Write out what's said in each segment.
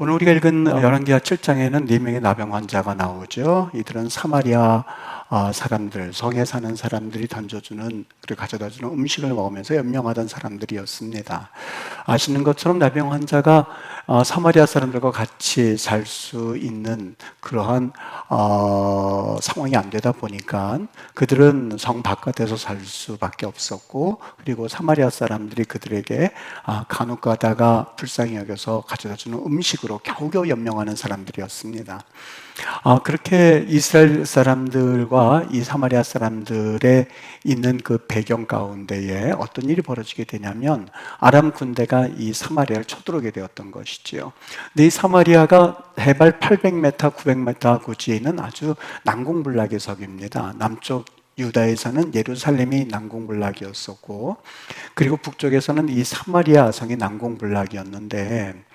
오늘 우리가 읽은 열왕기하 7장에는 4명의 나병 환자가 나오죠. 이들은 사마리아 사람들, 성에 사는 사람들이 던져주는, 그리고 가져다주는 음식을 먹으면서 연명하던 사람들이었습니다. 아시는 것처럼 나병 환자가 사마리아 사람들과 같이 살 수 있는 그러한 상황이 안 되다 보니까 그들은 성 바깥에서 살 수밖에 없었고, 그리고 사마리아 사람들이 그들에게 간혹 가다가 불쌍히 여겨서 가져다주는 음식으로 겨우겨우 연명하는 사람들이었습니다. 그렇게 이스라엘 사람들과 이 사마리아 사람들의 있는 그 배경 가운데에 어떤 일이 벌어지게 되냐면 아람 군대가 이 사마리아를 쳐들어오게 되었던 것이지요. 근데 이 사마리아가 해발 800m, 900m 고지에 있는 아주 난공불락의 석입니다. 남쪽 유다에서는 예루살렘이 난공불락이었었고, 그리고 북쪽에서는 이 사마리아 성이 난공불락이었는데,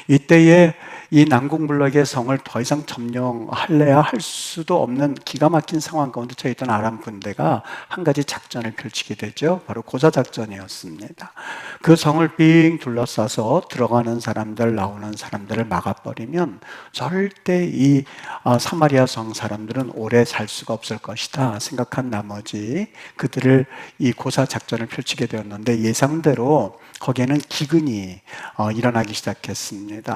이때에 이 난공불락의 성을 더 이상 점령할래야 할 수도 없는 기가 막힌 상황 가운데 처해있던 아람 군대가 한 가지 작전을 펼치게 되죠. 바로 고사작전이었습니다. 그 성을 빙 둘러싸서 들어가는 사람들, 나오는 사람들을 막아버리면 절대 이 사마리아 성 사람들은 오래 살 수가 없을 것이다 생각한 나머지 그들을 이 고사작전을 펼치게 되었는데, 예상대로 거기에는 기근이 일어나기 시작했습니다.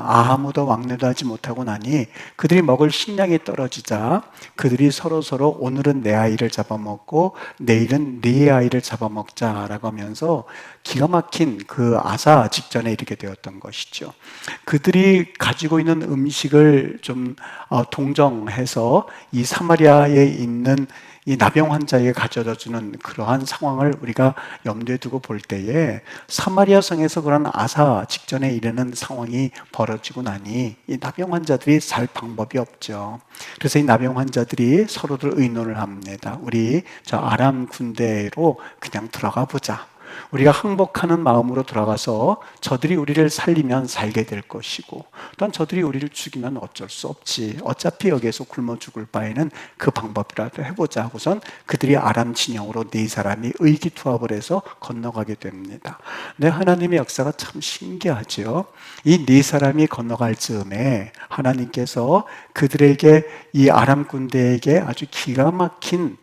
아무도 왕래도 하지 못하고 나니 그들이 먹을 식량이 떨어지자 그들이 서로 오늘은 내 아이를 잡아먹고 내일은 네 아이를 잡아먹자라고 하면서 기가 막힌 그 아사 직전에 이르게 되었던 것이죠. 그들이 가지고 있는 음식을 좀 동정해서 이 사마리아에 있는 이 나병 환자에게 가져다 주는 그러한 상황을 우리가 염두에 두고 볼 때에 사마리아 성에서 그런 아사 직전에 이르는 상황이 벌어지고 나니 이 나병 환자들이 살 방법이 없죠. 그래서 이 나병 환자들이 서로들 의논을 합니다. 우리 저 아람 군대로 그냥 들어가 보자. 우리가 항복하는 마음으로 들어가서 저들이 우리를 살리면 살게 될 것이고, 또한 저들이 우리를 죽이면 어쩔 수 없지. 어차피 여기에서 굶어 죽을 바에는 그 방법이라도 해보자 하고선 그들이 아람 진영으로 네 사람이 의기투합을 해서 건너가게 됩니다. 근데 하나님의 역사가 참 신기하죠. 이 네 사람이 건너갈 즈음에 하나님께서 그들에게, 이 아람 군대에게 아주 기가 막힌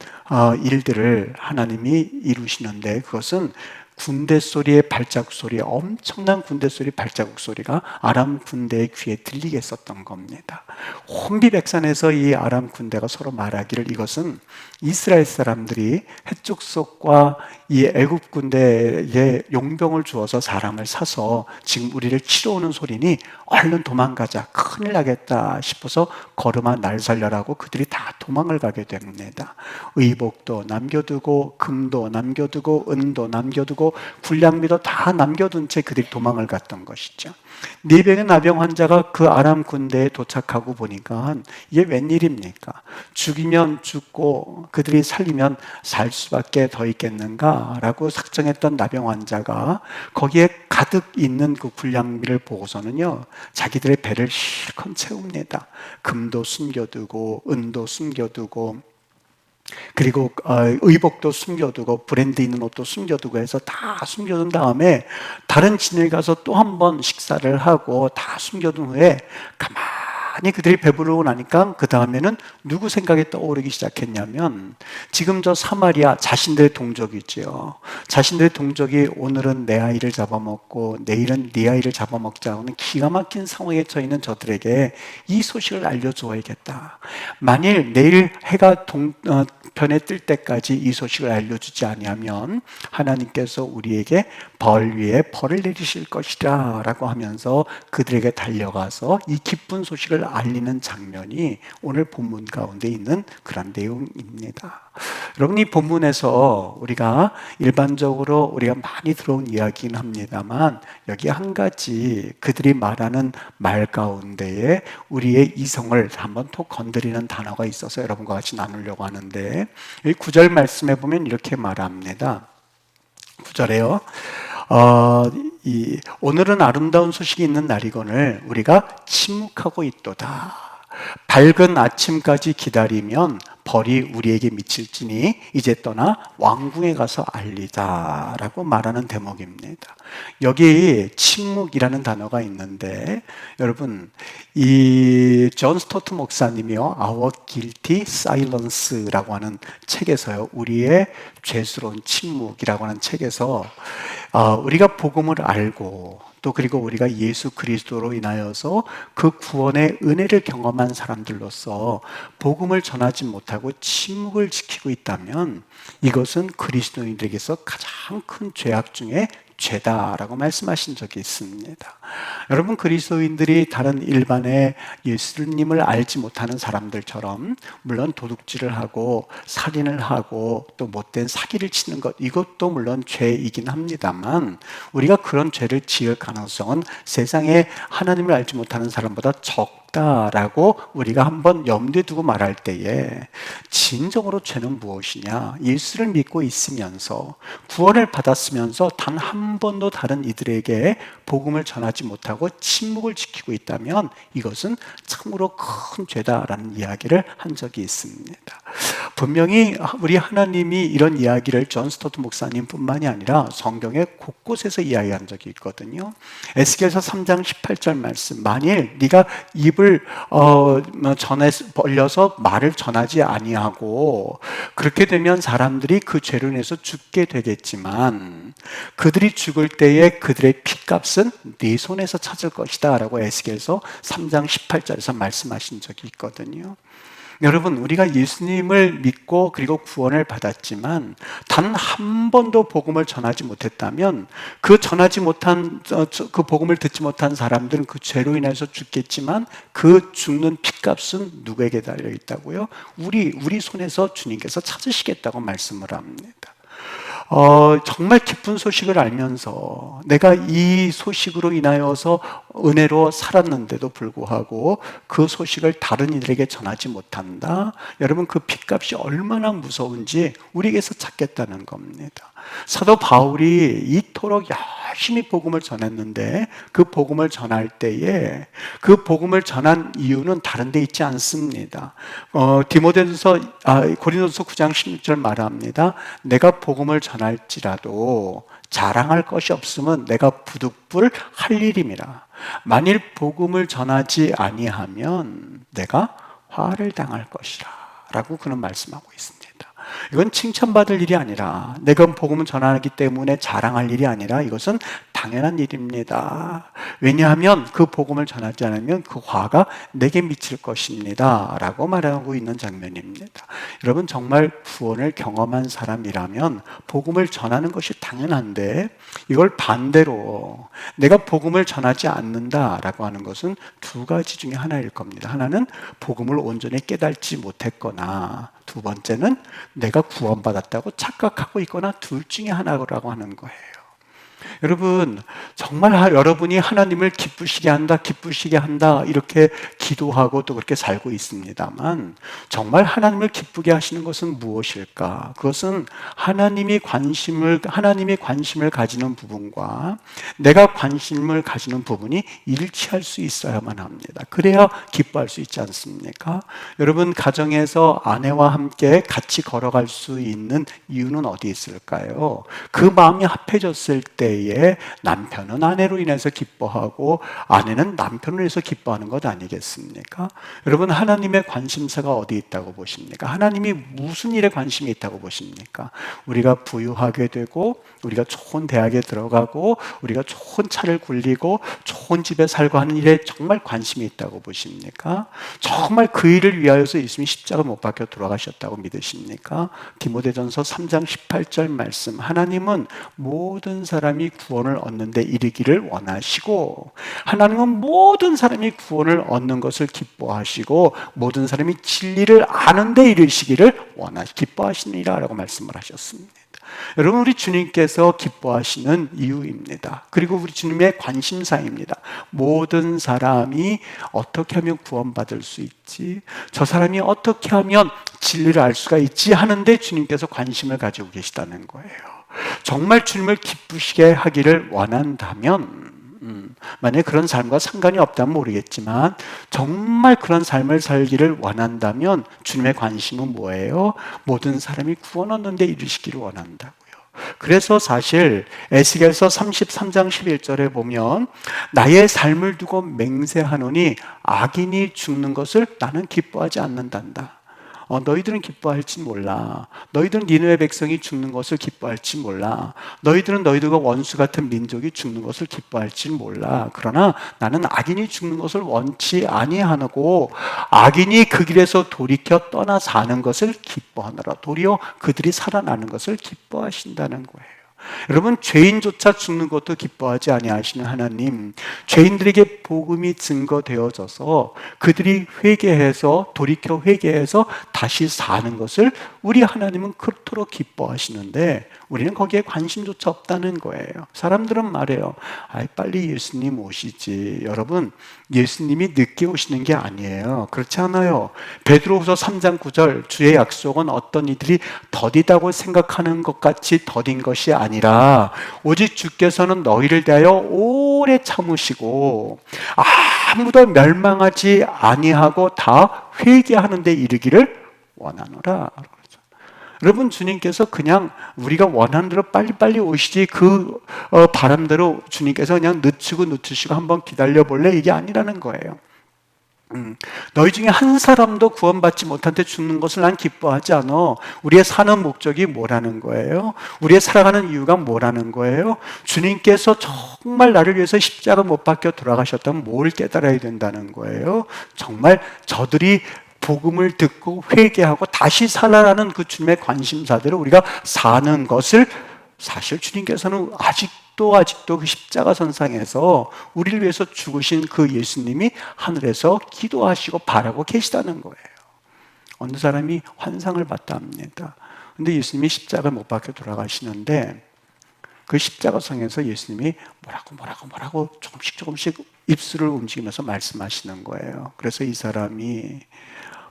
일들을 하나님이 이루시는데, 그것은 군대 소리의 발자국 소리, 엄청난 군대 소리, 발자국 소리가 아람 군대의 귀에 들리게 했었던 겁니다. 혼비백산에서 이 아람 군대가 서로 말하기를, 이것은 이스라엘 사람들이 해족속과 이 애굽 군대에 용병을 주어서 사람을 사서 지금 우리를 치러 오는 소리니 얼른 도망가자, 큰일 나겠다 싶어서 걸음아 날 살려라고 그들이 다 도망을 가게 됩니다. 의복도 남겨두고 금도 남겨두고 은도 남겨두고 군량미도 다 남겨둔 채 그들이 도망을 갔던 것이죠. 네 명의 나병 환자가 그 아람 군대에 도착하고 보니까 이게 웬일입니까? 죽이면 죽고 그들이 살리면 살 수밖에 더 있겠는가 라고 작정했던 나병 환자가 거기에 가득 있는 그 군량미를 보고서는요, 자기들의 배를 실컷 채웁니다. 금도 숨겨두고 은도 숨겨두고, 그리고 의복도 숨겨두고 브랜드 있는 옷도 숨겨두고 해서 다 숨겨둔 다음에 다른 진을 가서 또 한 번 식사를 하고 다 숨겨둔 후에 가만히 그들이 배부르고 나니까 그 다음에는 누구 생각이 떠오르기 시작했냐면, 지금 저 사마리아 자신들의 동족이죠. 자신들의 동족이 오늘은 내 아이를 잡아먹고 내일은 네 아이를 잡아먹자 하는 기가 막힌 상황에 처해 있는 저들에게 이 소식을 알려주어야겠다. 만일 내일 해가 편에 뜰 때까지 이 소식을 알려주지 아니하면 하나님께서 우리에게 벌 위에 벌을 내리실 것이라 라고 하면서 그들에게 달려가서 이 기쁜 소식을 알리는 장면이 오늘 본문 가운데 있는 그런 내용입니다. 여러분, 이 본문에서 우리가 일반적으로 우리가 많이 들어온 이야기긴 합니다만, 여기 한 가지 그들이 말하는 말 가운데에 우리의 이성을 한번 톡 건드리는 단어가 있어서 여러분과 같이 나누려고 하는데, 이 9절 말씀에 보면 이렇게 말합니다. 9절에요. 오늘은 아름다운 소식이 있는 날이거늘 우리가 침묵하고 있도다. 밝은 아침까지 기다리면 벌이 우리에게 미칠지니 이제 떠나 왕궁에 가서 알리자라고 말하는 대목입니다. 여기 침묵이라는 단어가 있는데 여러분 이 존 스토트 목사님이요 Our Guilty Silence라고 하는 책에서요 우리의 죄스러운 침묵이라고 하는 책에서 우리가 복음을 알고 또 그리고 우리가 예수 그리스도로 인하여서 그 구원의 은혜를 경험한 사람들로서 복음을 전하지 못하고 침묵을 지키고 있다면 이것은 그리스도인들에게서 가장 큰 죄악 중에 죄다라고 말씀하신 적이 있습니다. 여러분 그리스도인들이 다른 일반의 예수님을 알지 못하는 사람들처럼 물론 도둑질을 하고 살인을 하고 또 못된 사기를 치는 것 이것도 물론 죄이긴 합니다만 우리가 그런 죄를 지을 가능성은 세상에 하나님을 알지 못하는 사람보다 적다라고 우리가 한번 염두에 두고 말할 때에 진정으로 죄는 무엇이냐? 예수를 믿고 있으면서 구원을 받았으면서 단 한 번도 다른 이들에게 복음을 전하지 못하고 침묵을 지키고 있다면 이것은 참으로 큰 죄다라는 이야기를 한 적이 있습니다. 분명히 우리 하나님이 이런 이야기를 존 스토트 목사님뿐만이 아니라 성경의 곳곳에서 이야기한 적이 있거든요. 에스겔서 3장 18절 말씀 만일 네가 입을 전에 벌려서 말을 전하지 아니하고 그렇게 되면 사람들이 그 죄로 인해서 죽게 되겠지만 그들이 죽을 때에 그들의 피값은 네 손에서 찾을 것이다 라고 에스겔서 3장 18절에서 말씀하신 적이 있거든요. 여러분 우리가 예수님을 믿고 그리고 구원을 받았지만 단 한 번도 복음을 전하지 못했다면 그 전하지 못한 그 복음을 듣지 못한 사람들은 그 죄로 인해서 죽겠지만 그 죽는 핏값은 누구에게 달려 있다고요? 우리 손에서 주님께서 찾으시겠다고 말씀을 합니다. 정말 기쁜 소식을 알면서 내가 이 소식으로 인하여서 은혜로 살았는데도 불구하고 그 소식을 다른 이들에게 전하지 못한다. 여러분 그 핏값이 얼마나 무서운지 우리에게서 찾겠다는 겁니다. 사도 바울이 이토록 열심히 복음을 전했는데 그 복음을 전할 때에 그 복음을 전한 이유는 다른 데 있지 않습니다. 고린도서 9장 16절 말합니다. 내가 복음을 전할지라도 자랑할 것이 없으면 내가 부득불 할 일임이라. 만일 복음을 전하지 아니하면 내가 화를 당할 것이라 라고 그는 말씀하고 있습니다. 이건 칭찬받을 일이 아니라 내가 복음을 전하기 때문에 자랑할 일이 아니라 이것은 당연한 일입니다. 왜냐하면 그 복음을 전하지 않으면 그 화가 내게 미칠 것입니다 라고 말하고 있는 장면입니다. 여러분 정말 구원을 경험한 사람이라면 복음을 전하는 것이 당연한데 이걸 반대로 내가 복음을 전하지 않는다라고 하는 것은 두 가지 중에 하나일 겁니다. 하나는 복음을 온전히 깨닫지 못했거나 두 번째는 내가 구원받았다고 착각하고 있거나 둘 중에 하나라고 하는 거예요. 여러분 정말 여러분이 하나님을 기쁘시게 한다 이렇게 기도하고 또 그렇게 살고 있습니다만 정말 하나님을 기쁘게 하시는 것은 무엇일까? 그것은 하나님이 관심을 가지는 부분과 내가 관심을 가지는 부분이 일치할 수 있어야만 합니다. 그래야 기뻐할 수 있지 않습니까? 여러분 가정에서 아내와 함께 같이 걸어갈 수 있는 이유는 어디 있을까요? 그 마음이 합해졌을 때에 남편은 아내로 인해서 기뻐하고 아내는 남편으로 인해서 기뻐하는 것 아니겠습니까? 여러분 하나님의 관심사가 어디 있다고 보십니까? 하나님이 무슨 일에 관심이 있다고 보십니까? 우리가 부유하게 되고 우리가 좋은 대학에 들어가고 우리가 좋은 차를 굴리고 좋은 집에 살고 하는 일에 정말 관심이 있다고 보십니까? 정말 그 일을 위하여서 예수님이 십자가 못 박혀 돌아가셨다고 믿으십니까? 디모데전서 3장 18절 말씀 하나님은 모든 사람이 구원을 얻는데 이르기를 원하시고 하나님은 모든 사람이 구원을 얻는 것을 기뻐하시고 모든 사람이 진리를 아는데 이르시기를 기뻐하시니라 라고 말씀을 하셨습니다. 여러분 우리 주님께서 기뻐하시는 이유입니다. 그리고 우리 주님의 관심사입니다. 모든 사람이 어떻게 하면 구원받을 수 있지? 저 사람이 어떻게 하면 진리를 알 수가 있지? 하는데 주님께서 관심을 가지고 계시다는 거예요. 정말 주님을 기쁘시게 하기를 원한다면 만약에 그런 삶과 상관이 없다면 모르겠지만 정말 그런 삶을 살기를 원한다면 주님의 관심은 뭐예요? 모든 사람이 구원 얻는 데 이르시기를 원한다고요. 그래서 사실 에스겔서 33장 11절에 보면 나의 삶을 두고 맹세하노니 악인이 죽는 것을 나는 기뻐하지 않는단다. 너희들은 기뻐할지 몰라. 너희들은 니느웨 백성이 죽는 것을 기뻐할지 몰라. 너희들은 너희들과 원수 같은 민족이 죽는 것을 기뻐할지 몰라. 그러나 나는 악인이 죽는 것을 원치 아니하고 악인이 그 길에서 돌이켜 떠나 사는 것을 기뻐하노라. 도리어 그들이 살아나는 것을 기뻐하신다는 거예요. 여러분, 죄인조차 죽는 것도 기뻐하지 아니하시는 하나님, 죄인들에게 복음이 증거되어져서 그들이 회개해서 돌이켜 회개해서 다시 사는 것을 우리 하나님은 그토록 기뻐하시는데 우리는 거기에 관심조차 없다는 거예요. 사람들은 말해요. 빨리 예수님 오시지. 여러분, 예수님이 늦게 오시는 게 아니에요. 그렇지 않아요. 베드로후서 3장 9절, 주의 약속은 어떤 이들이 더디다고 생각하는 것 같이 더딘 것이 아니라 오직 주께서는 너희를 대하여 오래 참으시고 아무도 멸망하지 아니하고 다 회개하는 데 이르기를 원하노라. 여러분, 주님께서 그냥 우리가 원하는 대로 빨리빨리 오시지 그 바람대로 주님께서 그냥 늦추고 한번 기다려볼래? 이게 아니라는 거예요. 너희 중에 한 사람도 구원받지 못한 데 죽는 것을 난 기뻐하지 않아. 우리의 사는 목적이 뭐라는 거예요? 우리의 살아가는 이유가 뭐라는 거예요? 주님께서 정말 나를 위해서 십자가 못 박혀 돌아가셨다면 뭘 깨달아야 된다는 거예요? 정말 저들이 복음을 듣고 회개하고 다시 살아나는 그 주님의 관심사대로 우리가 사는 것을 사실 주님께서는 아직도 그 십자가 선상에서 우리를 위해서 죽으신 그 예수님이 하늘에서 기도하시고 바라고 계시다는 거예요. 어느 사람이 환상을 봤다 합니다. 근데 예수님이 십자가를 못 박혀 돌아가시는데 그 십자가성에서 예수님이 뭐라고 조금씩 입술을 움직이면서 말씀하시는 거예요. 그래서 이 사람이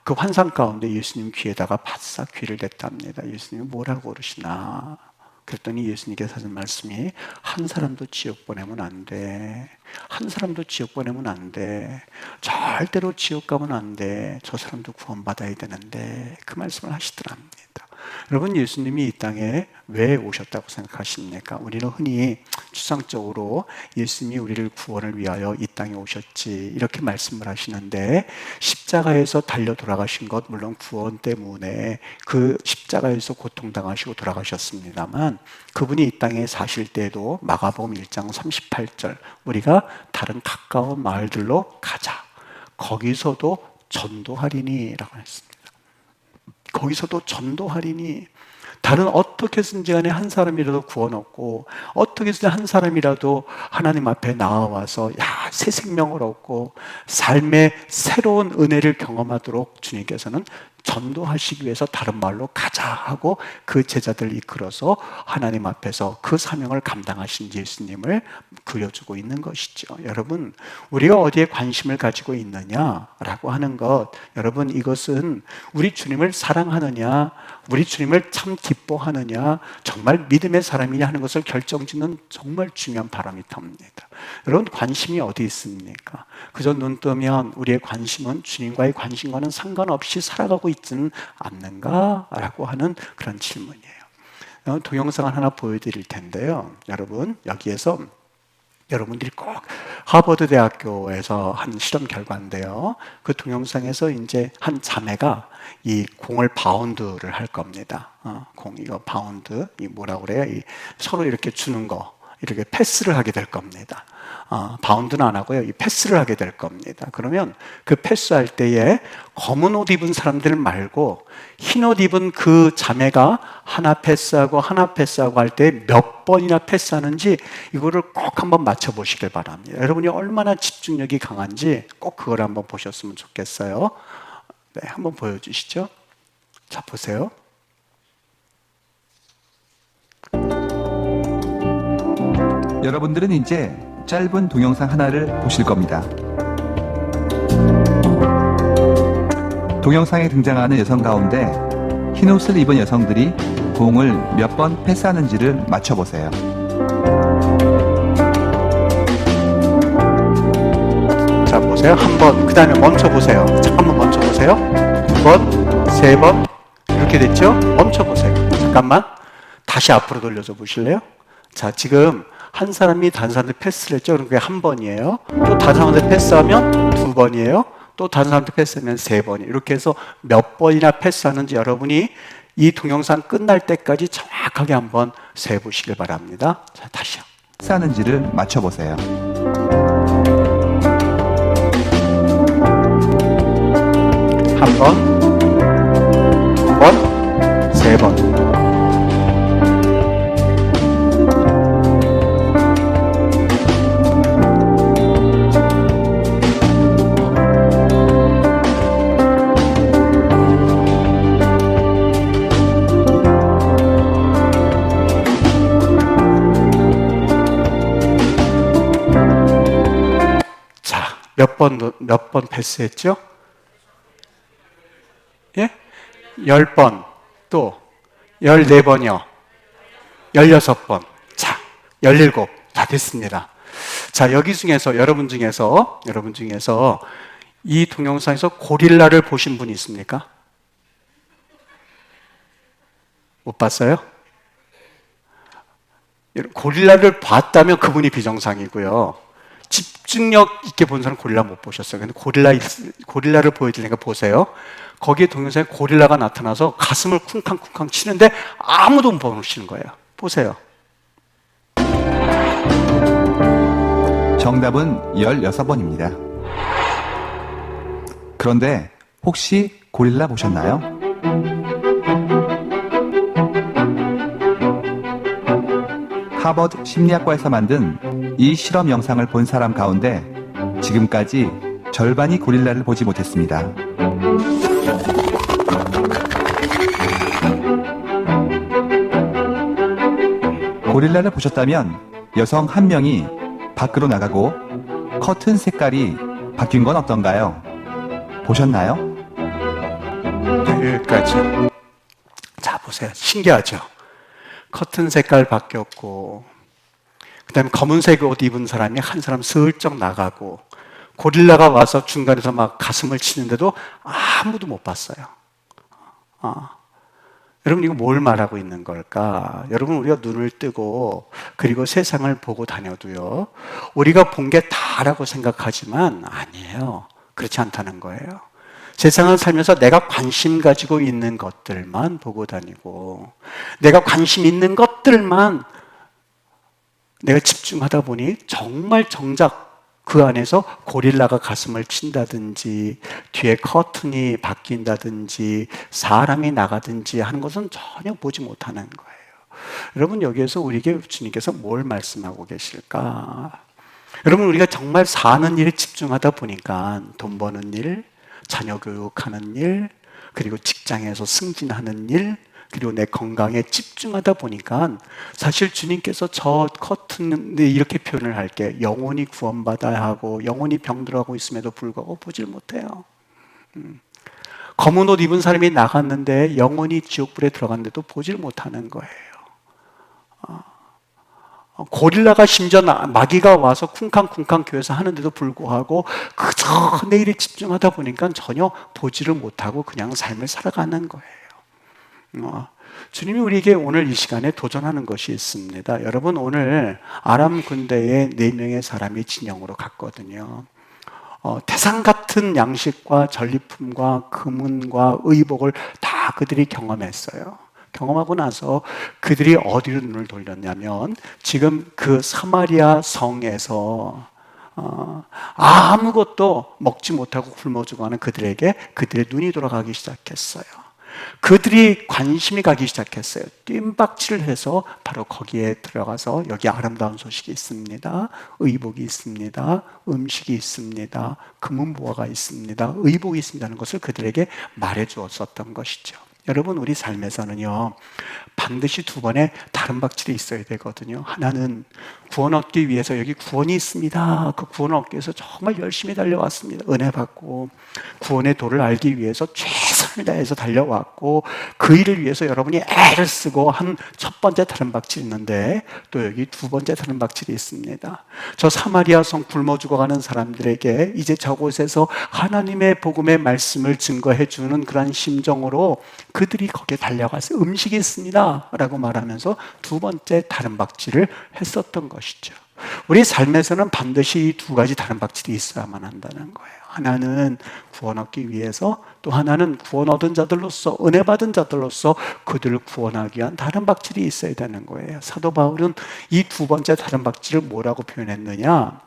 그 환상 가운데 예수님 귀에다가 바싹 귀를 댔답니다. 예수님이 뭐라고 그러시나? 그랬더니 예수님께서 하신 말씀이 한 사람도 지옥 보내면 안 돼. 한 사람도 지옥 보내면 안 돼. 절대로 지옥 가면 안 돼. 저 사람도 구원받아야 되는데 그 말씀을 하시더랍니다. 여러분, 예수님이 이 땅에 왜 오셨다고 생각하십니까? 우리는 흔히 추상적으로 예수님이 우리를 구원을 위하여 이 땅에 오셨지 이렇게 말씀을 하시는데 십자가에서 달려 돌아가신 것 물론 구원 때문에 그 십자가에서 고통당하시고 돌아가셨습니다만 그분이 이 땅에 사실 때도 마가복음 1장 38절 우리가 다른 가까운 마을들로 가자. 거기서도 전도하리니 라고 했습니다. 거기서도 전도하리니 다른 어떻게 해서든지 간에 한 사람이라도 구원 얻고 어떻게 해서든 한 사람이라도 하나님 앞에 나와서 새 생명을 얻고 삶의 새로운 은혜를 경험하도록 주님께서는 전도하시기 위해서 다른 말로 가자 하고 그 제자들을 이끌어서 하나님 앞에서 그 사명을 감당하신 예수님을 그려주고 있는 것이죠. 여러분, 우리가 어디에 관심을 가지고 있느냐라고 하는 것, 여러분, 이것은 우리 주님을 사랑하느냐, 우리 주님을 참 기뻐하느냐, 정말 믿음의 사람이냐 하는 것을 결정짓는 정말 중요한 바로미터입니다. 여러분, 관심이 어디 있습니까? 그저 눈 뜨면 우리의 관심은 주님과의 관심과는 상관없이 살아가고 있지는 않는가? 라고 하는 그런 질문이에요. 동영상을 하나 보여드릴 텐데요. 여러분, 여기에서 여러분들이 꼭 하버드 대학교에서 한 실험 결과인데요. 그 동영상에서 이제 한 자매가 이 공을 바운드를 할 겁니다. 이거 바운드, 이 뭐라고 그래요? 서로 이렇게 주는 거, 이렇게 패스를 하게 될 겁니다. 바운드는 안 하고요. 이 패스를 하게 될 겁니다. 그러면 그 패스할 때에 검은 옷 입은 사람들 말고 흰 옷 입은 그 자매가 하나 패스하고 할 때 몇 번이나 패스하는지 이거를 꼭 한번 맞춰보시길 바랍니다. 여러분이 얼마나 집중력이 강한지 꼭 그걸 한번 보셨으면 좋겠어요. 네, 한번 보여주시죠. 자, 보세요. 여러분들은 이제 짧은 동영상 하나를 보실 겁니다. 동영상에 등장하는 여성 가운데 흰옷을 입은 여성들이 공을 몇 번 패스하는지를 맞춰보세요. 보세요. 한 번, 그 다음에 멈춰보세요. 잠깐만 멈춰보세요. 두 번, 세 번, 이렇게 됐죠? 멈춰보세요. 잠깐만. 다시 앞으로 돌려줘 보실래요? 자, 지금 한 사람이 다른 사람한테 패스를 했죠? 그럼 그게 한 번이에요. 또 다른 사람한테 패스하면 두 번이에요. 또 다른 사람한테 패스하면 세 번이에요. 이렇게 해서 몇 번이나 패스하는지 여러분이 이 동영상 끝날 때까지 정확하게 한번 세보시길 바랍니다. 자, 다시요. 패스하는지를 맞춰보세요. 한 번, 두 번, 세 번. 자, 몇 번 패스했죠? 예? 10번, 또 14번이요. 16번. 자, 17. 다 됐습니다. 자, 여기 중에서 여러분 중에서 이 동영상에서 고릴라를 보신 분이 있습니까? 못 봤어요? 고릴라를 봤다면 그분이 비정상이고요. 집중력 있게 본 사람 고릴라 못 보셨어요. 근데 고릴라를 보여드리니까 보세요. 거기에 동영상에 고릴라가 나타나서 가슴을 쿵쾅쿵쾅 치는데 아무도 못 보시는 거예요. 보세요. 정답은 16번입니다. 그런데 혹시 고릴라 보셨나요? 하버드 심리학과에서 만든 이 실험 영상을 본 사람 가운데 지금까지 절반이 고릴라를 보지 못했습니다. 고릴라를 보셨다면 여성 한 명이 밖으로 나가고 커튼 색깔이 바뀐 건 어떤가요? 보셨나요? 네, 여기까지. 자, 보세요. 신기하죠? 커튼 색깔 바뀌었고, 그 다음에 검은색 옷 입은 사람이 한 사람 슬쩍 나가고, 고릴라가 와서 중간에서 막 가슴을 치는데도 아무도 못 봤어요. 여러분, 이거 뭘 말하고 있는 걸까? 여러분, 우리가 눈을 뜨고 그리고 세상을 보고 다녀도요, 우리가 본 게 다라고 생각하지만 아니에요. 그렇지 않다는 거예요. 세상을 살면서 내가 관심 가지고 있는 것들만 보고 다니고, 내가 관심 있는 것들만 내가 집중하다 보니 정말 정작 그 안에서 고릴라가 가슴을 친다든지 뒤에 커튼이 바뀐다든지 사람이 나가든지 하는 것은 전혀 보지 못하는 거예요. 여러분, 여기에서 우리에게 주님께서 뭘 말씀하고 계실까? 여러분, 우리가 정말 사는 일에 집중하다 보니까 돈 버는 일, 자녀 교육하는 일, 그리고 직장에서 승진하는 일, 그리고 내 건강에 집중하다 보니까 사실 주님께서 저 커튼, 이렇게 표현을 할게, 영혼이 구원받아야 하고 영혼이 병들어가고 있음에도 불구하고 보질 못해요. 검은 옷 입은 사람이 나갔는데 영혼이 지옥불에 들어갔는데도 보질 못하는 거예요. 고릴라가 심지어 마귀가 와서 쿵쾅쿵쾅 교회에서 하는데도 불구하고 그저 내 일에 집중하다 보니까 전혀 보지를 못하고 그냥 삶을 살아가는 거예요. 주님이 우리에게 오늘 이 시간에 도전하는 것이 있습니다. 여러분, 오늘 아람 군대에 4명의 사람이 진영으로 갔거든요. 태산 같은 양식과 전리품과 금은과 의복을 다 그들이 경험했어요. 경험하고 나서 그들이 어디로 눈을 돌렸냐면 지금 그 사마리아 성에서 아무것도 먹지 못하고 굶어 죽어가는 그들에게 그들의 눈이 돌아가기 시작했어요. 그들이 관심이 가기 시작했어요. 뜀박질을 해서 바로 거기에 들어가서 여기 아름다운 소식이 있습니다. 의복이 있습니다. 음식이 있습니다. 금은보화가 있습니다. 의복이 있습니다 하는 것을 그들에게 말해 주었었던 것이죠. 여러분, 우리 삶에서는요, 반드시 두 번의 다른 박질이 있어야 되거든요. 하나는 구원 얻기 위해서 여기 구원이 있습니다. 그 구원을 얻기 위해서 정말 열심히 달려왔습니다. 은혜 받고 구원의 도를 알기 위해서 최선을 최선을 다해서 달려왔고 그 일을 위해서 여러분이 애를 쓰고 한 첫 번째 다른 박질이 있는데 또 여기 두 번째 다른 박질이 있습니다. 저 사마리아 성 굶어 죽어가는 사람들에게 이제 저곳에서 하나님의 복음의 말씀을 증거해 주는 그런 심정으로 그들이 거기에 달려가서 음식이 있습니다 라고 말하면서 두 번째 다른 박질을 했었던 것이죠. 우리 삶에서는 반드시 이 두 가지 다른 박질이 있어야만 한다는 거예요. 하나는 구원 얻기 위해서, 또 하나는 구원 얻은 자들로서, 은혜 받은 자들로서 그들을 구원하기 위한 다른 박질이 있어야 되는 거예요. 사도 바울은 이 두 번째 다른 박질을 뭐라고 표현했느냐?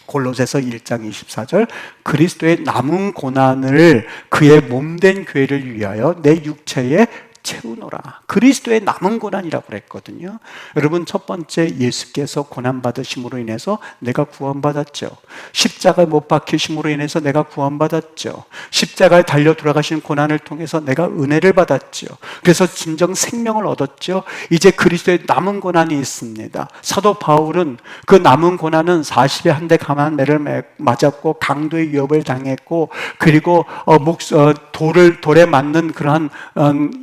골로새서 1장 24절, 그리스도의 남은 고난을 그의 몸된 교회를 위하여 내 육체에 채우노라. 그리스도의 남은 고난이라고 그랬거든요. 여러분, 첫 번째, 예수께서 고난받으심으로 인해서 내가 구원받았죠. 십자가에 못 박히심으로 인해서 내가 구원받았죠. 십자가에 달려 돌아가신 고난을 통해서 내가 은혜를 받았죠. 그래서 진정 생명을 얻었죠. 이제 그리스도의 남은 고난이 있습니다. 사도 바울은 그 남은 고난은 40에 한 대 강한 매를 맞았고 강도의 위협을 당했고, 그리고 돌에 맞는 그러한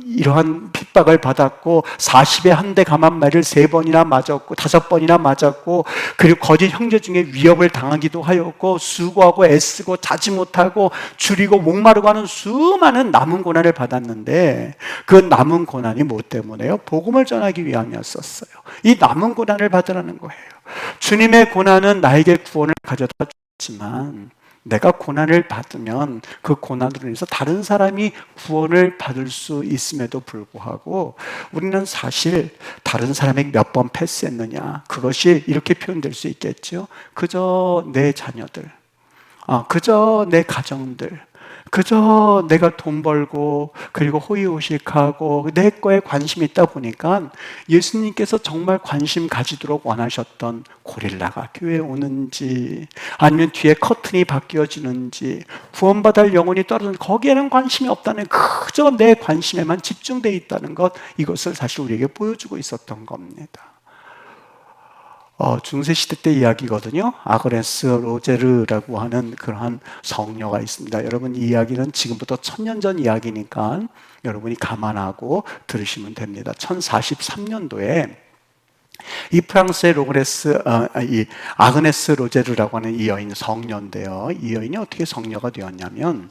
이러한 핍박을 받았고, 40에 한 대 감한 말을 3번이나 맞았고 5번이나 맞았고, 그리고 거짓 형제 중에 위협을 당하기도 하였고, 수고하고 애쓰고 자지 못하고 줄이고 목마르고 하는 수많은 남은 고난을 받았는데, 그 남은 고난이 뭐 때문에요? 복음을 전하기 위함이었었어요. 이 남은 고난을 받으라는 거예요. 주님의 고난은 나에게 구원을 가져다 줬지만, 내가 고난을 받으면 그 고난으로 인해서 다른 사람이 구원을 받을 수 있음에도 불구하고 우리는 사실 다른 사람에게 몇 번 패스했느냐, 그것이 이렇게 표현될 수 있겠죠. 그저 내 자녀들, 그저 내 가정들, 그저 내가 돈 벌고 그리고 호의호식하고 내 거에 관심이 있다 보니까 예수님께서 정말 관심 가지도록 원하셨던 고릴라가 교회에 오는지, 아니면 뒤에 커튼이 바뀌어지는지, 구원받을 영혼이 떨어지는, 거기에는 관심이 없다는, 그저 내 관심에만 집중되어 있다는 것, 이것을 사실 우리에게 보여주고 있었던 겁니다. 중세시대 때 이야기거든요. 아그네스 로제르라고 하는 그러한 성녀가 있습니다. 여러분, 이 이야기는 지금부터 1000년 전 이야기니까 여러분이 감안하고 들으시면 됩니다. 1043년도에 이 프랑스의 이 아그네스 로제르라고 하는 이 여인 성녀인데요. 이 여인이 어떻게 성녀가 되었냐면,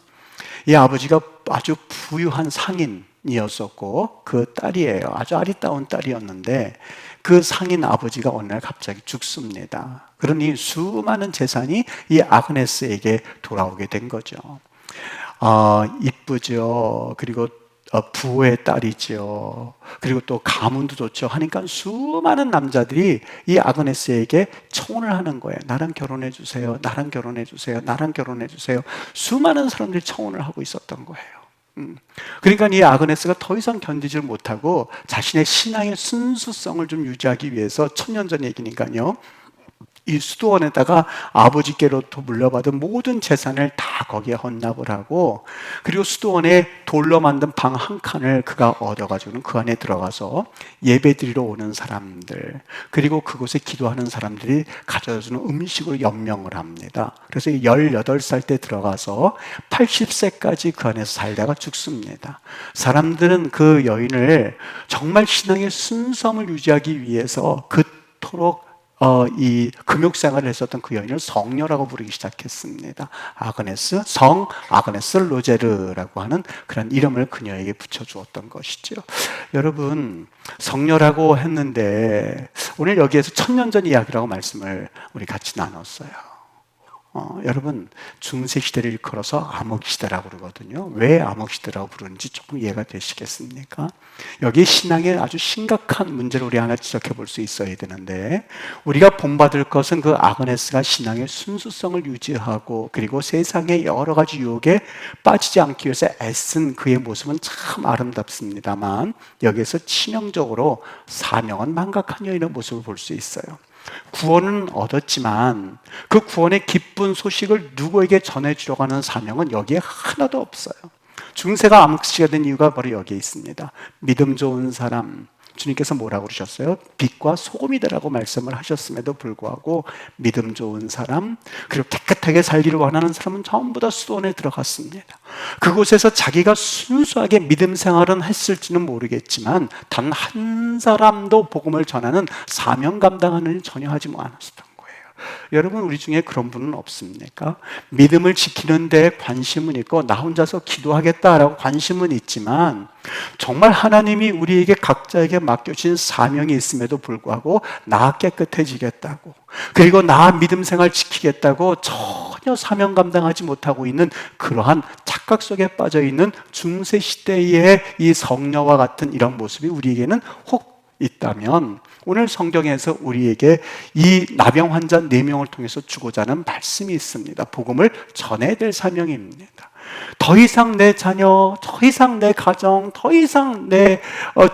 이 아버지가 아주 부유한 상인이었었고 그 딸이에요. 아주 아리따운 딸이었는데 그 상인 아버지가 어느 날 갑자기 죽습니다. 그러니 수많은 재산이 이 아그네스에게 돌아오게 된 거죠. 이쁘죠. 그리고 부의 딸이죠. 그리고 또 가문도 좋죠. 하니까 수많은 남자들이 이 아그네스에게 청혼을 하는 거예요. 나랑 결혼해 주세요. 나랑 결혼해 주세요. 나랑 결혼해 주세요. 수많은 사람들이 청혼을 하고 있었던 거예요. 그러니까 이 아그네스가 더 이상 견디질 못하고 자신의 신앙의 순수성을 좀 유지하기 위해서, 1000년 전 얘기니까요, 이 수도원에다가 아버지께로부터 물려받은 모든 재산을 다 거기에 헌납을 하고, 그리고 수도원에 돌로 만든 방 한 칸을 그가 얻어가지고는 그 안에 들어가서 예배드리러 오는 사람들, 그리고 그곳에 기도하는 사람들이 가져다주는 음식으로 연명을 합니다. 그래서 18살 때 들어가서 80세까지 그 안에서 살다가 죽습니다. 사람들은 그 여인을 정말 신앙의 순수함을 유지하기 위해서 그토록 이 금욕생활을 했었던 그 여인을 성녀라고 부르기 시작했습니다. 성 아그네스 로제르라고 하는 그런 이름을 그녀에게 붙여주었던 것이죠. 여러분, 성녀라고 했는데 오늘 여기에서 1000년 전 이야기라고 말씀을 우리 같이 나눴어요. 여러분, 중세시대를 일컬어서 암흑시대라고 그러거든요. 왜 암흑시대라고 부르는지 조금 이해가 되시겠습니까? 여기 신앙에 아주 심각한 문제를 우리 하나 지적해 볼 수 있어야 되는데, 우리가 본받을 것은 그 아그네스가 신앙의 순수성을 유지하고 그리고 세상의 여러 가지 유혹에 빠지지 않기 위해서 애쓴 그의 모습은 참 아름답습니다만, 여기에서 치명적으로 사명은 망각한 여인의 모습을 볼 수 있어요. 구원은 얻었지만 그 구원의 기쁜 소식을 누구에게 전해주려고 하는 사명은 여기에 하나도 없어요. 중세가 암흑시대가 된 이유가 바로 여기에 있습니다. 믿음 좋은 사람, 주님께서 뭐라고 그러셨어요? 빛과 소금이다라고 말씀을 하셨음에도 불구하고 믿음 좋은 사람, 그리고 깨끗하게 살기를 원하는 사람은 전부 다 수도원에 들어갔습니다. 그곳에서 자기가 순수하게 믿음 생활은 했을지는 모르겠지만 단 한 사람도 복음을 전하는 사명 감당하는 일 전혀 하지 않았었던 거예요. 여러분, 우리 중에 그런 분은 없습니까? 믿음을 지키는 데 관심은 있고 나 혼자서 기도하겠다라고 관심은 있지만 정말 하나님이 우리에게 각자에게 맡겨주신 사명이 있음에도 불구하고 나 깨끗해지겠다고, 그리고 나 믿음 생활 지키겠다고 전혀 사명 감당하지 못하고 있는 그러한 착각 속에 빠져 있는 중세 시대의 이 성녀와 같은 이런 모습이 우리에게는 혹 있다면 오늘 성경에서 우리에게 이 나병 환자 4명을 통해서 주고자 하는 말씀이 있습니다. 복음을 전해야 될 사명입니다. 더 이상 내 자녀, 더 이상 내 가정, 더 이상 내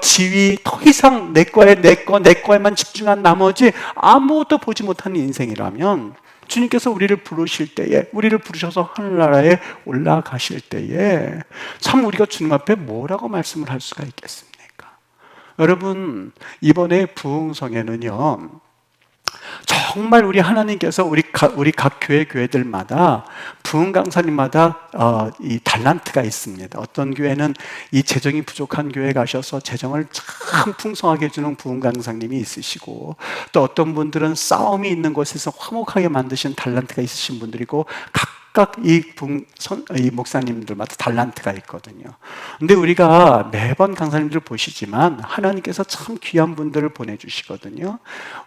지위, 더 이상 내 거에만 집중한 나머지 아무것도 보지 못하는 인생이라면 주님께서 우리를 부르실 때에, 우리를 부르셔서 하늘나라에 올라가실 때에 참 우리가 주님 앞에 뭐라고 말씀을 할 수가 있겠습니까? 여러분, 이번에 부흥성에는요, 정말 우리 하나님께서 우리 각 교회들마다 부흥 강사님마다 이 달란트가 있습니다. 어떤 교회는 이 재정이 부족한 교회 가셔서 재정을 참 풍성하게 해주는 부흥 강사님이 있으시고, 또 어떤 분들은 싸움이 있는 곳에서 화목하게 만드신 달란트가 있으신 분들이고, 각각 이 목사님들마다 달란트가 있거든요. 근데 우리가 매번 강사님들 보시지만 하나님께서 참 귀한 분들을 보내주시거든요.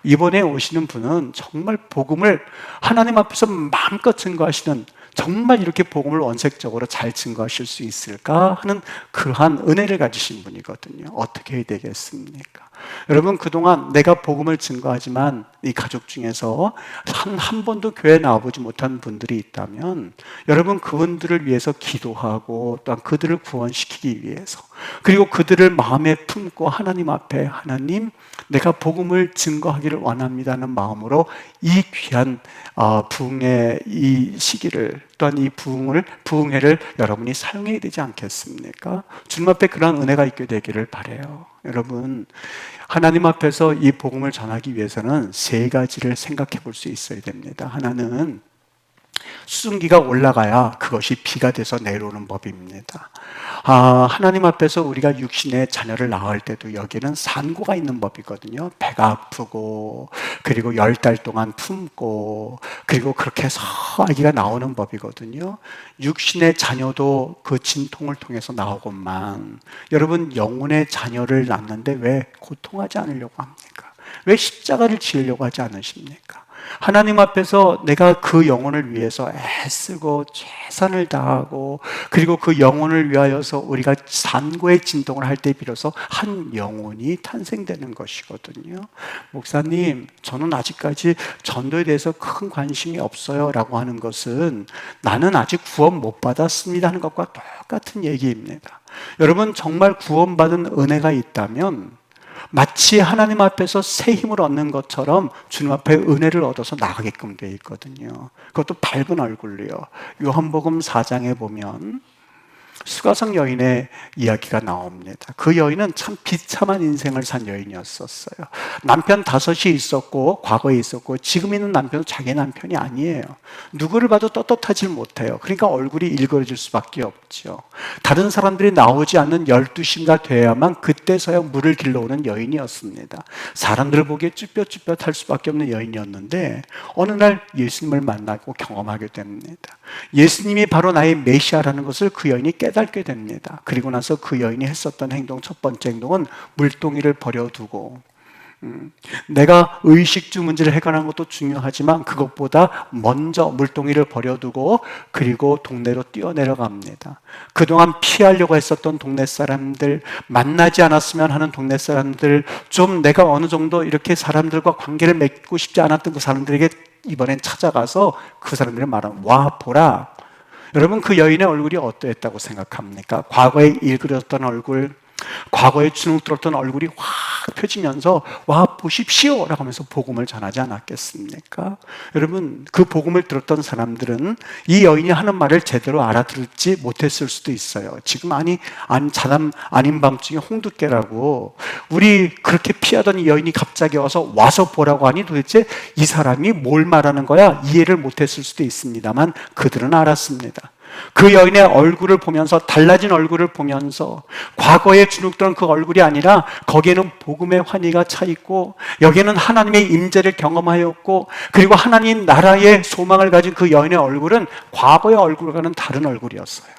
이번에 오시는 분은 정말 복음을 하나님 앞에서 마음껏 증거하시는, 정말 이렇게 복음을 원색적으로 잘 증거하실 수 있을까 하는 그러한 은혜를 가지신 분이거든요. 어떻게 해야 되겠습니까? 여러분, 그동안 내가 복음을 증거하지만 이 가족 중에서 한 번도 교회에 나와보지 못한 분들이 있다면 여러분, 그분들을 위해서 기도하고 또한 그들을 구원시키기 위해서, 그리고 그들을 마음에 품고 하나님 앞에, 하나님, 내가 복음을 증거하기를 원합니다는 마음으로 이 귀한 부흥의 이 시기를, 또한 이 부흥회를 여러분이 사용해야 되지 않겠습니까? 주님 앞에 그런 은혜가 있게 되기를 바라요. 여러분, 하나님 앞에서 이 복음을 전하기 위해서는 3가지를 생각해 볼 수 있어야 됩니다. 하나는 수증기가 올라가야 그것이 비가 돼서 내려오는 법입니다. 하나님 앞에서 우리가 육신의 자녀를 낳을 때도 여기는 산고가 있는 법이거든요. 배가 아프고, 그리고 10달 동안 품고, 그리고 그렇게 해서 아기가 나오는 법이거든요. 육신의 자녀도 그 진통을 통해서 나오건만, 여러분, 영혼의 자녀를 낳는데 왜 고통하지 않으려고 합니까? 왜 십자가를 지으려고 하지 않으십니까? 하나님 앞에서 내가 그 영혼을 위해서 애쓰고 최선을 다하고, 그리고 그 영혼을 위하여서 우리가 산고의 진동을 할 때 비로소 한 영혼이 탄생되는 것이거든요. 목사님, 저는 아직까지 전도에 대해서 큰 관심이 없어요 라고 하는 것은 나는 아직 구원 못 받았습니다 하는 것과 똑같은 얘기입니다. 여러분, 정말 구원받은 은혜가 있다면 마치 하나님 앞에서 새 힘을 얻는 것처럼 주님 앞에 은혜를 얻어서 나가게끔 되어 있거든요. 그것도 밝은 얼굴로요. 요한복음 4장에 보면 수가성 여인의 이야기가 나옵니다. 그 여인은 참 비참한 인생을 산 여인이었었어요. 남편 5이 있었고, 과거에 있었고, 지금 있는 남편은 자기 남편이 아니에요. 누구를 봐도 떳떳하지 못해요. 그러니까 얼굴이 일그러질 수밖에 없죠. 다른 사람들이 나오지 않는 12시가 돼야만 그때서야 물을 길러오는 여인이었습니다. 사람들을 보기에 쭈뼛쭈뼛할 수밖에 없는 여인이었는데 어느 날 예수님을 만나고 경험하게 됩니다. 예수님이 바로 나의 메시아라는 것을 그 여인이 깨닫게 됩니다. 그리고 나서 그 여인이 했었던 행동, 첫 번째 행동은 물동이를 버려두고, 내가 의식주 문제를 해결하는 것도 중요하지만 그것보다 먼저 물동이를 버려두고 그리고 동네로 뛰어내려갑니다. 그동안 피하려고 했었던 동네 사람들, 만나지 않았으면 하는 동네 사람들, 좀 내가 어느 정도 이렇게 사람들과 관계를 맺고 싶지 않았던 그 사람들에게 이번엔 찾아가서 그 사람들이 말하는, 와 보라. 여러분, 그 여인의 얼굴이 어떠했다고 생각합니까? 과거에 일그렸던 얼굴, 과거에 주눅들었던 얼굴이 확 펴지면서 와 보십시오 라고 하면서 복음을 전하지 않았겠습니까? 여러분, 그 복음을 들었던 사람들은 이 여인이 하는 말을 제대로 알아듣지 못했을 수도 있어요. 지금 자담 아닌 밤중에 홍두깨라고, 우리 그렇게 피하던 이 여인이 갑자기 와서 보라고 하니 도대체 이 사람이 뭘 말하는 거야? 이해를 못했을 수도 있습니다만 그들은 알았습니다. 그 여인의 얼굴을 보면서, 달라진 얼굴을 보면서, 과거에 주눅들은 그 얼굴이 아니라 거기에는 복음의 환희가 차 있고, 여기에는 하나님의 임재를 경험하였고, 그리고 하나님 나라의 소망을 가진 그 여인의 얼굴은 과거의 얼굴과는 다른 얼굴이었어요.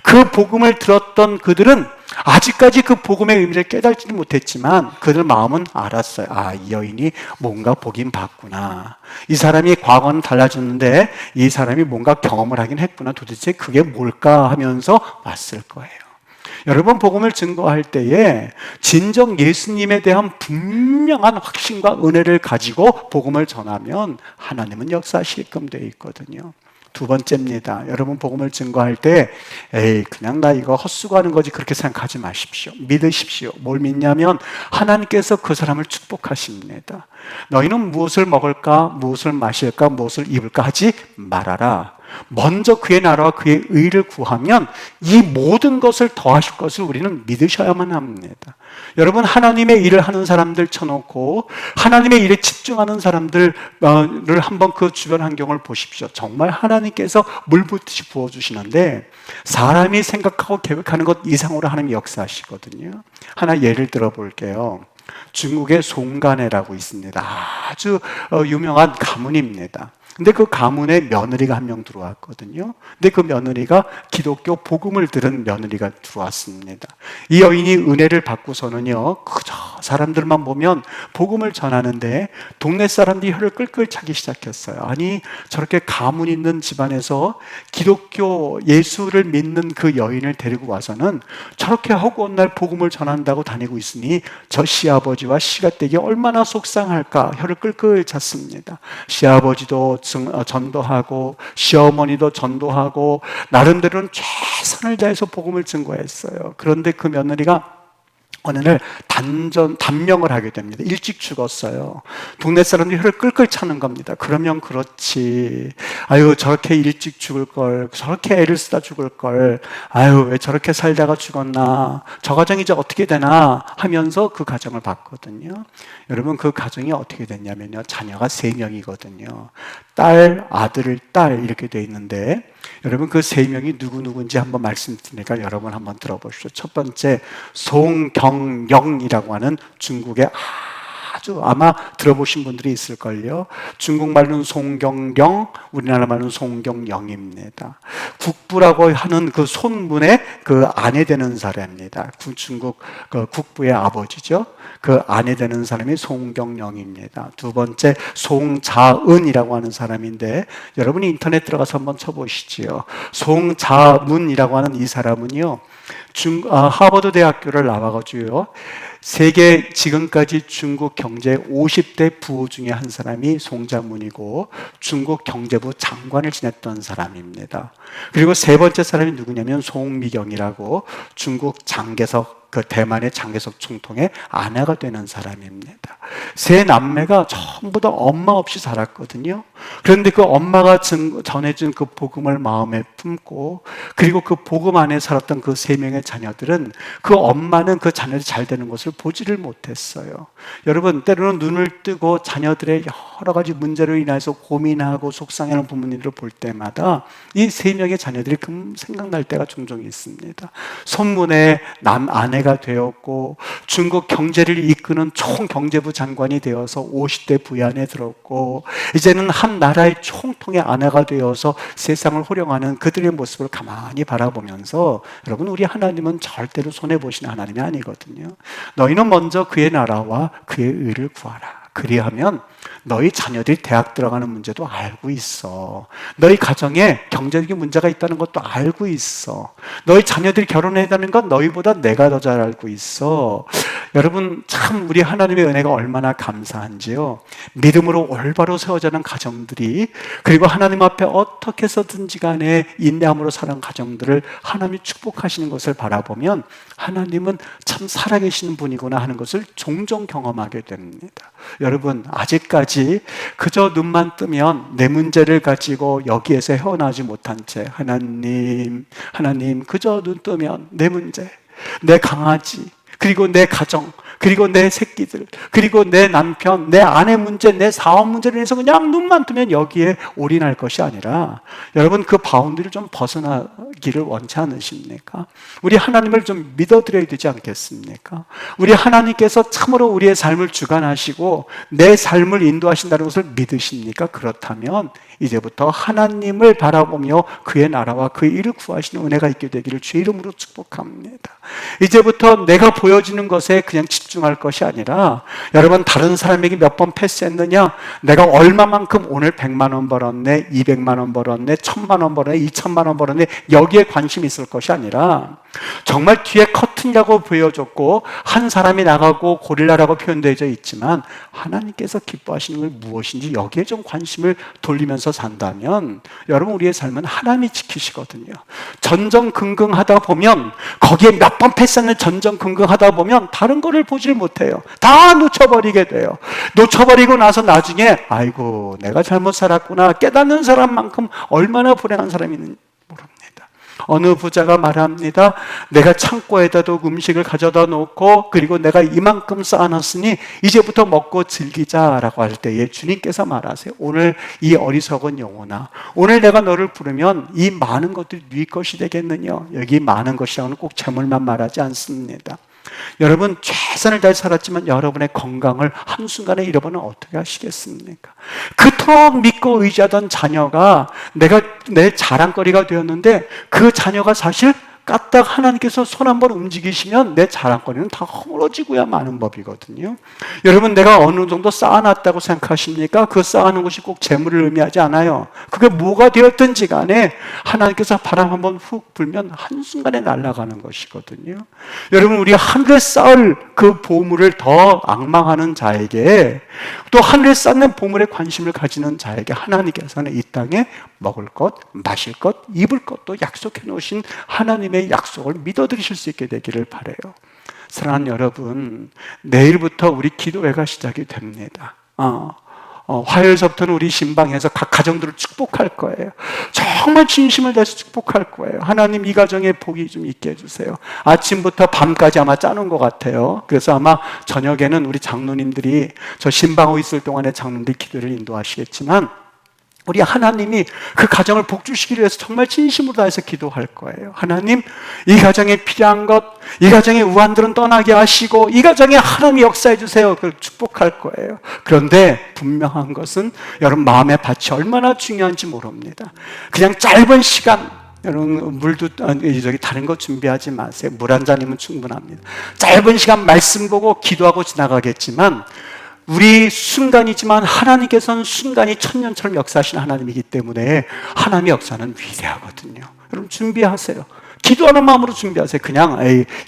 그 복음을 들었던 그들은 아직까지 그 복음의 의미를 깨닫지는 못했지만 그들 마음은 알았어요. 아, 이 여인이 뭔가 보긴 봤구나. 이 사람이 과거는 달라졌는데 이 사람이 뭔가 경험을 하긴 했구나. 도대체 그게 뭘까 하면서 왔을 거예요. 여러분, 복음을 증거할 때에 진정 예수님에 대한 분명한 확신과 은혜를 가지고 복음을 전하면 하나님은 역사하실끔 되어 있거든요. 두 번째입니다. 여러분, 복음을 증거할 때 그냥 나 이거 헛수고하는 거지 그렇게 생각하지 마십시오. 믿으십시오. 뭘 믿냐면 하나님께서 그 사람을 축복하십니다. 너희는 무엇을 먹을까, 무엇을 마실까, 무엇을 입을까 하지 말아라. 먼저 그의 나라와 그의 의를 구하면 이 모든 것을 더하실 것을 우리는 믿으셔야만 합니다. 여러분, 하나님의 일을 하는 사람들 쳐놓고 하나님의 일에 집중하는 사람들을 한번 그 주변 환경을 보십시오. 정말 하나님께서 물붓듯이 부어주시는데 사람이 생각하고 계획하는 것 이상으로 하나님이 역사하시거든요. 하나 예를 들어 볼게요. 중국의 송간해라고 있습니다. 아주 유명한 가문입니다. 근데 그 가문에 며느리가 한 명 들어왔거든요. 근데 그 며느리가 기독교 복음을 들은 며느리가 들어왔습니다. 이 여인이 은혜를 받고서는요, 그저 사람들만 보면 복음을 전하는데 동네 사람들이 혀를 끌끌 차기 시작했어요. 아니, 저렇게 가문 있는 집안에서 기독교 예수를 믿는 그 여인을 데리고 와서는 저렇게 허구한 날 복음을 전한다고 다니고 있으니 저 시아버지와 시가댁이 얼마나 속상할까 혀를 끌끌 찼습니다. 시아버지도 전도하고 시어머니도 전도하고 나름대로는 최선을 다해서 복음을 증거했어요. 그런데 그 며느리가 어느 날 단명을 하게 됩니다. 일찍 죽었어요. 동네 사람들이 혀를 끌끌 차는 겁니다. 그러면 그렇지. 아유, 저렇게 일찍 죽을 걸, 저렇게 애를 쓰다 죽을 걸, 아유, 왜 저렇게 살다가 죽었나, 저 가정이 이제 어떻게 되나 하면서 그 가정을 봤거든요. 여러분, 그 가정이 어떻게 됐냐면요, 자녀가 3명이거든요. 딸, 아들, 딸 이렇게 돼 있는데, 여러분, 그 3명이 누구누구인지 한번 말씀드리니까 여러분 한번 들어보십시오. 첫 번째, 송경영이라고 하는 중국의 아주 아마 들어보신 분들이 있을걸요. 중국말로는 송경경, 우리나라 말로는 송경영입니다. 국부라고 하는 그 손문의 그 아내 되는 사람입니다. 중국 그 국부의 아버지죠. 그 아내 되는 사람이 송경영입니다. 두 번째, 송자은이라고 하는 사람인데 여러분이 인터넷 들어가서 한번 쳐보시지요. 송자문이라고 하는 이 사람은요, 하버드 대학교를 나와가지고요, 세계 지금까지 중국 경제 50대 부호 중에 한 사람이 송자문이고 중국 경제부 장관을 지냈던 사람입니다. 그리고 세 번째 사람이 누구냐면 송미경이라고 중국 장개석, 그 대만의 장개석 총통의 아내가 되는 사람입니다. 세 남매가 전부 다 엄마 없이 살았거든요. 그런데 그 엄마가 전해준 그 복음을 마음에 품고, 그리고 그 복음 안에 살았던 그 3명의 자녀들은 그 엄마는 그 자녀들이 잘 되는 것을 보지를 못했어요. 여러분, 때로는 눈을 뜨고 자녀들의 여러 가지 문제로 인해서 고민하고 속상해하는 부모님들을 볼 때마다 이 3명의 자녀들이 생각날 때가 종종 있습니다. 손문의 아내가 되었고 중국 경제를 이끄는 총경제부 장관이 되어서 50대 부위 안에 들었고 이제는 한 나라의 총통의 아내가 되어서 세상을 호령하는 그들의 모습을 가만히 바라보면서, 여러분, 우리 하나님은 절대로 손해보시는 하나님이 아니거든요. 너희는 먼저 그의 나라와 그의 의를 구하라. 그리하면 너희 자녀들이 대학 들어가는 문제도 알고 있어. 너희 가정에 경제적인 문제가 있다는 것도 알고 있어. 너희 자녀들이 결혼해야 되는 건 너희보다 내가 더 잘 알고 있어. 여러분, 참 우리 하나님의 은혜가 얼마나 감사한지요. 믿음으로 올바로 세워지는 가정들이, 그리고 하나님 앞에 어떻게 해서든지 간에 인내함으로 사는 가정들을 하나님이 축복하시는 것을 바라보면 하나님은 참 살아계시는 분이구나 하는 것을 종종 경험하게 됩니다. 여러분, 아직까지 그저 눈만 뜨면 내 문제를 가지고 여기에서 헤어나지 못한 채 하나님 그저 눈 뜨면 내 문제, 내 강아지, 그리고 내 가정, 그리고 내 새끼들, 그리고 내 남편, 내 아내 문제, 내 사업 문제를 해서 그냥 눈만 뜨면 여기에 올인할 것이 아니라, 여러분 그 바운드를 좀 벗어나기를 원치 않으십니까? 우리 하나님을 좀 믿어드려야 되지 않겠습니까? 우리 하나님께서 참으로 우리의 삶을 주관하시고 내 삶을 인도하신다는 것을 믿으십니까? 그렇다면 이제부터 하나님을 바라보며 그의 나라와 그의 일을 구하시는 은혜가 있게 되기를 주의 이름으로 축복합니다. 이제부터 내가 보여지는 것에 그냥 집중할 것이 아니라, 여러분 다른 사람에게 몇 번 패스했느냐, 내가 얼마만큼 오늘 100만 원 벌었네, 200만 원 벌었네, 1000만 원 벌었네, 2000만 원 벌었네, 여기에 관심이 있을 것이 아니라 정말 뒤에 커튼이라고 보여줬고 한 사람이 나가고 고릴라라고 표현되어 있지만 하나님께서 기뻐하시는 게 무엇인지 여기에 좀 관심을 돌리면서 산다면 여러분 우리의 삶은 하나님이 지키시거든요. 전전긍긍하다 보면, 거기에 몇 번 패스하는 전전긍긍하다 보면 다른 거를 보질 못해요. 다 놓쳐버리게 돼요. 놓쳐버리고 나서 나중에 아이고 내가 잘못 살았구나 깨닫는 사람만큼 얼마나 불행한 사람이 있는지 모릅니다. 어느 부자가 말합니다. 내가 창고에다도 음식을 가져다 놓고 그리고 내가 이만큼 쌓아놨으니 이제부터 먹고 즐기자라고 할 때에 주님께서 말하세요. 오늘 이 어리석은 영혼아, 오늘 내가 너를 부르면 이 많은 것들이 네 것이 되겠느냐. 여기 많은 것이라고는 꼭 재물만 말하지 않습니다. 여러분 최선을 다해 살았지만 여러분의 건강을 한순간에 잃어버리면 어떻게 하시겠습니까? 그토록 믿고 의지하던 자녀가 내 자랑거리가 되었는데 그 자녀가 사실 까딱 하나님께서 손 한번 움직이시면 내 자랑거리는 다 허물어지고야 마는 법이거든요. 여러분 내가 어느 정도 쌓아놨다고 생각하십니까? 그 쌓아놓은 것이 꼭 재물을 의미하지 않아요. 그게 뭐가 되었든지 간에 하나님께서 바람 한번 훅 불면 한순간에 날아가는 것이거든요. 여러분 우리 하늘에 쌓을 그 보물을 더 앙망하는 자에게, 또 하늘에 쌓는 보물에 관심을 가지는 자에게 하나님께서는 이 땅에 먹을 것, 마실 것, 입을 것도 약속해 놓으신 하나님의 약속을 믿어드리실 수 있게 되기를 바라요. 사랑하는 여러분, 내일부터 우리 기도회가 시작이 됩니다. 화요일서부터는 우리 신방에서 각 가정들을 축복할 거예요. 정말 진심을 다해서 축복할 거예요. 하나님 이 가정에 복이 좀 있게 해주세요. 아침부터 밤까지 아마 짜놓은 것 같아요. 그래서 아마 저녁에는 우리 장로님들이, 저 신방에 있을 동안에 장로님들이 기도를 인도하시겠지만 우리 하나님이 그 가정을 복주시기를 위해서 정말 진심으로 다해서 기도할 거예요. 하나님, 이 가정에 필요한 것, 이 가정의 우환들은 떠나게 하시고 이 가정에 하나님이 역사해 주세요. 그걸 축복할 거예요. 그런데 분명한 것은 여러분 마음의 밭이 얼마나 중요한지 모릅니다. 그냥 짧은 시간, 여러분 물도 다른 거 준비하지 마세요. 물 한 잔이면 충분합니다. 짧은 시간 말씀 보고 기도하고 지나가겠지만 우리 순간이지만 하나님께서는 순간이 천년처럼 역사하시는 하나님이기 때문에 하나님의 역사는 위대하거든요. 여러분 준비하세요. 기도하는 마음으로 준비하세요. 그냥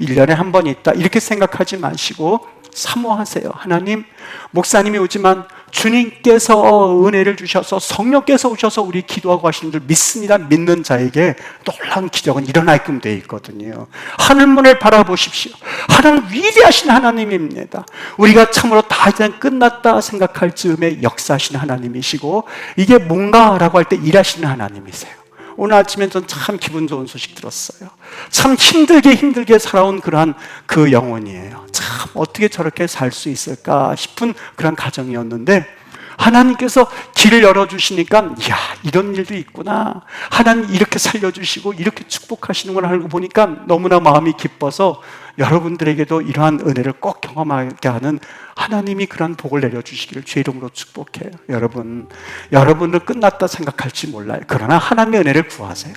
1년에 한 번 있다 이렇게 생각하지 마시고 사모하세요. 하나님, 목사님이 오지만 주님께서 은혜를 주셔서 성령께서 오셔서 우리 기도하고 하시는 줄 믿습니다. 믿는 자에게 놀라운 기적은 일어나게끔 되어 있거든요. 하늘문을 바라보십시오. 하나님 위대하신 하나님입니다. 우리가 참으로 다 이제 끝났다 생각할 즈음에 역사하시는 하나님이시고 이게 뭔가라고 할 때 일하시는 하나님이세요. 오늘 아침에 전 참 기분 좋은 소식 들었어요. 참 힘들게 살아온 그러한 그 영혼이에요. 참 어떻게 저렇게 살 수 있을까 싶은 그런 가정이었는데 하나님께서 길을 열어주시니까 이야 이런 일도 있구나. 하나님 이렇게 살려주시고 이렇게 축복하시는 걸 알고 보니까 너무나 마음이 기뻐서 여러분들에게도 이러한 은혜를 꼭 경험하게 하는 하나님이 그러한 복을 내려주시기를 주의 이름으로 축복해요. 여러분들 끝났다 생각할지 몰라요. 그러나 하나님의 은혜를 구하세요.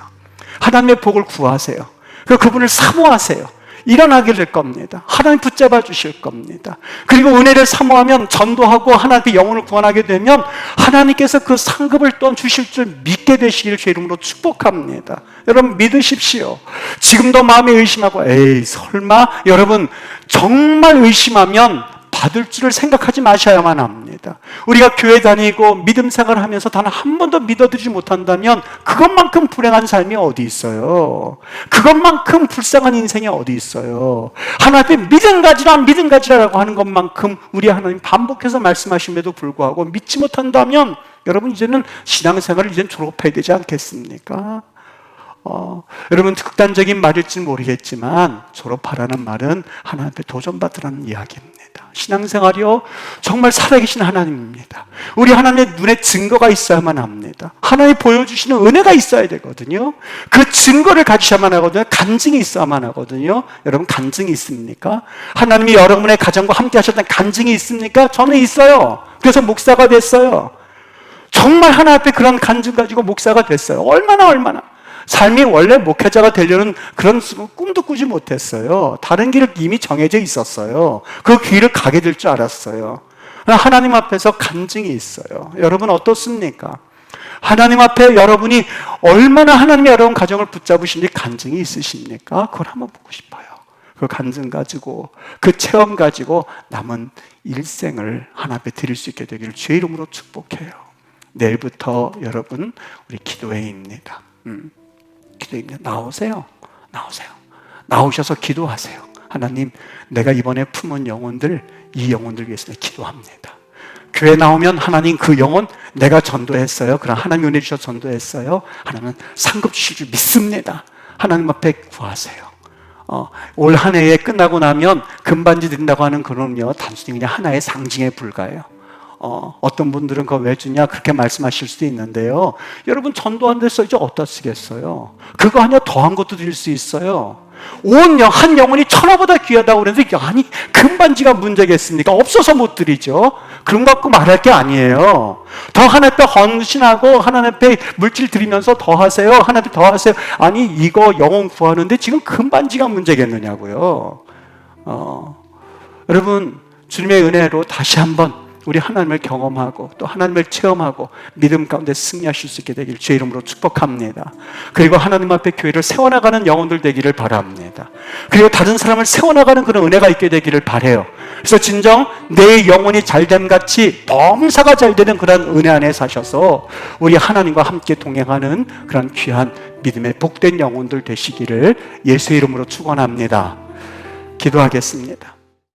하나님의 복을 구하세요. 그분을 사모하세요. 일어나게 될 겁니다. 하나님 붙잡아 주실 겁니다. 그리고 은혜를 사모하면 전도하고 하나님의 영혼을 구원하게 되면 하나님께서 그 상급을 또 주실 줄 믿게 되시기를 주 이름으로 축복합니다. 여러분 믿으십시오. 지금도 마음에 의심하고 에이 설마, 여러분 정말 의심하면 받을 줄을 생각하지 마셔야만 합니다. 우리가 교회 다니고 믿음 생활을 하면서 단 한 번도 믿어드리지 못한다면 그것만큼 불행한 삶이 어디 있어요? 그것만큼 불쌍한 인생이 어디 있어요? 하나님 믿음 가지라 믿음 가지라라고 하는 것만큼 우리 하나님 반복해서 말씀하심에도 불구하고 믿지 못한다면 여러분 이제는 신앙생활을 이제는 졸업해야 되지 않겠습니까? 여러분 극단적인 말일지 모르겠지만 졸업하라는 말은 하나님 앞에 도전받으라는 이야기입니다. 신앙생활이요 정말 살아계신 하나님입니다. 우리 하나님의 눈에 증거가 있어야만 합니다. 하나님이 보여주시는 은혜가 있어야 되거든요. 그 증거를 가지셔야만 하거든요. 간증이 있어야만 하거든요. 여러분 간증이 있습니까? 하나님이 여러분의 가정과 함께 하셨던 간증이 있습니까? 저는 있어요. 그래서 목사가 됐어요. 정말 하나님 앞에 그런 간증 가지고 목사가 됐어요. 얼마나 삶이 원래 목회자가 되려는 그런 꿈도 꾸지 못했어요. 다른 길을 이미 정해져 있었어요. 그 길을 가게 될 줄 알았어요. 하나님 앞에서 간증이 있어요. 여러분 어떻습니까? 하나님 앞에 여러분이 얼마나 하나님이 여러분 가정을 붙잡으시는지 간증이 있으십니까? 그걸 한번 보고 싶어요. 그 간증 가지고 그 체험 가지고 남은 일생을 하나님 앞에 드릴 수 있게 되기를 주의 이름으로 축복해요. 내일부터 여러분 우리 기도회입니다. 기도입니다. 나오세요. 나오셔서 기도하세요. 하나님, 내가 이번에 품은 영혼들, 이 영혼들 위해서 기도합니다. 교회 나오면 하나님 그 영혼 내가 전도했어요. 그럼 하나님 은혜 주셔서 전도했어요. 하나님은 상급 주실 줄 믿습니다. 하나님 앞에 구하세요. 올 한 해에 끝나고 나면 금반지 드린다고 하는 그런요 단순히 그냥 하나의 상징에 불과해요. 어떤 분들은 그거 왜 주냐 그렇게 말씀하실 수도 있는데요. 여러분 전도한 데서 이제 어디다 쓰겠어요? 그거 아니야 더한 것도 드릴 수 있어요. 한 영혼이 천하보다 귀하다고 그랬는데 아니 금반지가 문제겠습니까? 없어서 못 드리죠. 그런 거 갖고 말할 게 아니에요. 더 하나님 앞에 헌신하고 하나님 앞에 물질 드리면서 더 하세요. 하나님 앞에 더 하세요. 아니 이거 영혼 구하는데 지금 금반지가 문제겠느냐고요. 여러분 주님의 은혜로 다시 한번 우리 하나님을 경험하고 또 하나님을 체험하고 믿음 가운데 승리하실 수 있게 되기를 주의 이름으로 축복합니다. 그리고 하나님 앞에 교회를 세워나가는 영혼들 되기를 바랍니다. 그리고 다른 사람을 세워나가는 그런 은혜가 있게 되기를 바라요. 그래서 진정 내 영혼이 잘됨 같이 범사가 잘 되는 그런 은혜 안에 사셔서 우리 하나님과 함께 동행하는 그런 귀한 믿음의 복된 영혼들 되시기를 예수의 이름으로 축원합니다. 기도하겠습니다.